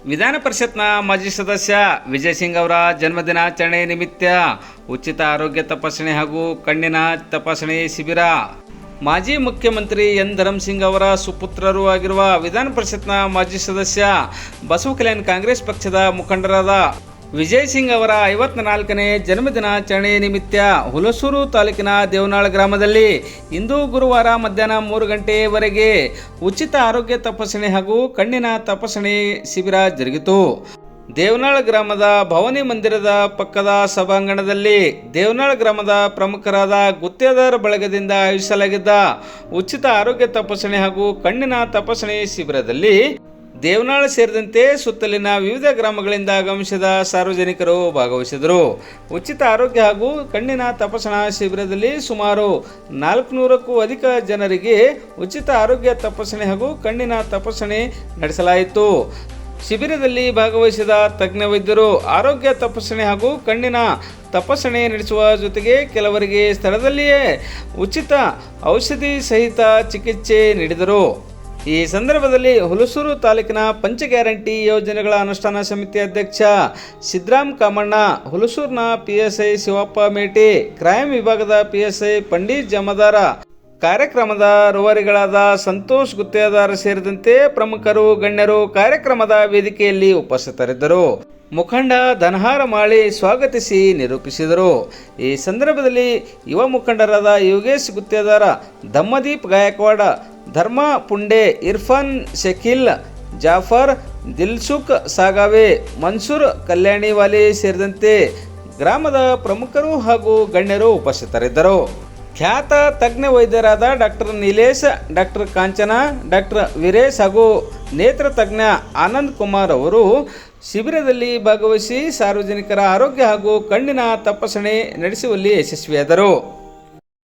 ವಿಧಾನ ಪರಿಷತ್ನ ಮಾಜಿ ಸದಸ್ಯ ವಿಜಯ್ ಸಿಂಗ್ ಅವರ ಜನ್ಮದಿನಾಚರಣೆ ನಿಮಿತ್ತ ಉಚಿತ ಆರೋಗ್ಯ ತಪಾಸಣೆ ಹಾಗೂ ಕಣ್ಣಿನ ತಪಾಸಣೆ ಶಿಬಿರ. ಮಾಜಿ ಮುಖ್ಯಮಂತ್ರಿ ಎನ್ ಧರ್ಮಸಿಂಗ್ ಅವರ ಸುಪುತ್ರರೂ ಆಗಿರುವ ವಿಧಾನ ಪರಿಷತ್ನ ಮಾಜಿ ಸದಸ್ಯ ಬಸವ ಕಲ್ಯಾಣ ಕಾಂಗ್ರೆಸ್ ಪಕ್ಷದ ಮುಖಂಡರಾದ ವಿಜಯ್ ಸಿಂಗ್ ಅವರ 54ನೇ ಜನ್ಮದಿನಾಚರಣೆ ನಿಮಿತ್ತ ಹುಲಸೂರು ತಾಲೂಕಿನ ದೇವನಾಳ ಗ್ರಾಮದಲ್ಲಿ ಇಂದು ಗುರುವಾರ ಮಧ್ಯಾಹ್ನ 3 ಗಂಟೆಯವರೆಗೆ ಉಚಿತ ಆರೋಗ್ಯ ತಪಾಸಣೆ ಹಾಗೂ ಕಣ್ಣಿನ ತಪಾಸಣೆ ಶಿಬಿರ ಜರುಗಿತು. ದೇವನಾಳ ಗ್ರಾಮದ ಭವಾನಿ ಮಂದಿರದ ಪಕ್ಕದ ಸಭಾಂಗಣದಲ್ಲಿ ದೇವನಾಳ ಗ್ರಾಮದ ಪ್ರಮುಖರಾದ ಗುತ್ತೇದಾರ ಬಳಗದಿಂದ ಆಯೋಜಿಸಲಾಗಿದ್ದ ಉಚಿತ ಆರೋಗ್ಯ ತಪಾಸಣೆ ಹಾಗೂ ಕಣ್ಣಿನ ತಪಾಸಣೆ ಶಿಬಿರದಲ್ಲಿ ದೇವನಾಳ ಸೇರಿದಂತೆ ಸುತ್ತಲಿನ ವಿವಿಧ ಗ್ರಾಮಗಳಿಂದ ಆಗಮಿಸಿದ ಸಾರ್ವಜನಿಕರು ಭಾಗವಹಿಸಿದರು. ಉಚಿತ ಆರೋಗ್ಯ ಹಾಗೂ ಕಣ್ಣಿನ ತಪಾಸಣಾ ಶಿಬಿರದಲ್ಲಿ ಸುಮಾರು 400ಕ್ಕೂ ಅಧಿಕ ಜನರಿಗೆ ಉಚಿತ ಆರೋಗ್ಯ ತಪಾಸಣೆ ಹಾಗೂ ಕಣ್ಣಿನ ತಪಾಸಣೆ ನಡೆಸಲಾಯಿತು. ಶಿಬಿರದಲ್ಲಿ ಭಾಗವಹಿಸಿದ ತಜ್ಞ ವೈದ್ಯರು ಆರೋಗ್ಯ ತಪಾಸಣೆ ಹಾಗೂ ಕಣ್ಣಿನ ತಪಾಸಣೆ ನಡೆಸುವ ಜೊತೆಗೆ ಕೆಲವರಿಗೆ ಸ್ಥಳದಲ್ಲಿಯೇ ಉಚಿತ ಔಷಧಿ ಸಹಿತ ಚಿಕಿತ್ಸೆ ನೀಡಿದರು. ಈ ಸಂದರ್ಭದಲ್ಲಿ ಹುಲಸೂರು ತಾಲೂಕಿನ ಪಂಚ ಗ್ಯಾರಂಟಿ ಯೋಜನೆಗಳ ಅನುಷ್ಠಾನ ಸಮಿತಿ ಅಧ್ಯಕ್ಷ ಸಿದ್ದರಾಮ್ ಕಾಮಣ್ಣ, ಹುಲಸೂರಿನ PSI ಶಿವಪ್ಪ ಮೇಟಿ, ಕ್ರೈಮ್ ವಿಭಾಗದ PSI ಪಂಡಿತ್ ಜಮದಾರ, ಕಾರ್ಯಕ್ರಮದ ರೂವಾರಿಗಳಾದ ಸಂತೋಷ್ ಗುತ್ತೇದಾರ ಸೇರಿದಂತೆ ಪ್ರಮುಖರು ಗಣ್ಯರು ಕಾರ್ಯಕ್ರಮದ ವೇದಿಕೆಯಲ್ಲಿ ಉಪಸ್ಥಿತರಿದ್ದರು. ಮುಖಂಡ ಧನಹಾರ ಮಾಳಿ ಸ್ವಾಗತಿಸಿ ನಿರೂಪಿಸಿದರು. ಈ ಸಂದರ್ಭದಲ್ಲಿ ಯುವ ಮುಖಂಡರಾದ ಯೋಗೇಶ್ ಗುತ್ತೇದಾರ, ದಮ್ಮದೀಪ್ ಗಾಯಕ್ವಾಡ, ಧರ್ಮ ಪುಂಡೆ, ಇರ್ಫಾನ್ ಶಕೀಲ್, ಜಾಫರ್, ದಿಲ್ಸುಖ್ ಸಾಗಾವೆ, ಮನ್ಸೂರ್ ಕಲ್ಯಾಣಿವಾಲಿ ಸೇರಿದಂತೆ ಗ್ರಾಮದ ಪ್ರಮುಖರು ಹಾಗೂ ಗಣ್ಯರು ಉಪಸ್ಥಿತರಿದ್ದರು. ಖ್ಯಾತ ತಜ್ಞ ವೈದ್ಯರಾದ ಡಾಕ್ಟರ್ ನೀಲೇಶ್, ಡಾಕ್ಟರ್ ಕಾಂಚನ, ಡಾಕ್ಟರ್ ವೀರೇಶ್ ಹಾಗೂ ನೇತ್ರ ತಜ್ಞ ಆನಂದ್ ಕುಮಾರ್ ಅವರು ಶಿಬಿರದಲ್ಲಿ ಭಾಗವಹಿಸಿ ಸಾರ್ವಜನಿಕರ ಆರೋಗ್ಯ ಹಾಗೂ ಕಣ್ಣಿನ ತಪಾಸಣೆ ನಡೆಸುವಲ್ಲಿ ಯಶಸ್ವಿಯಾದರು.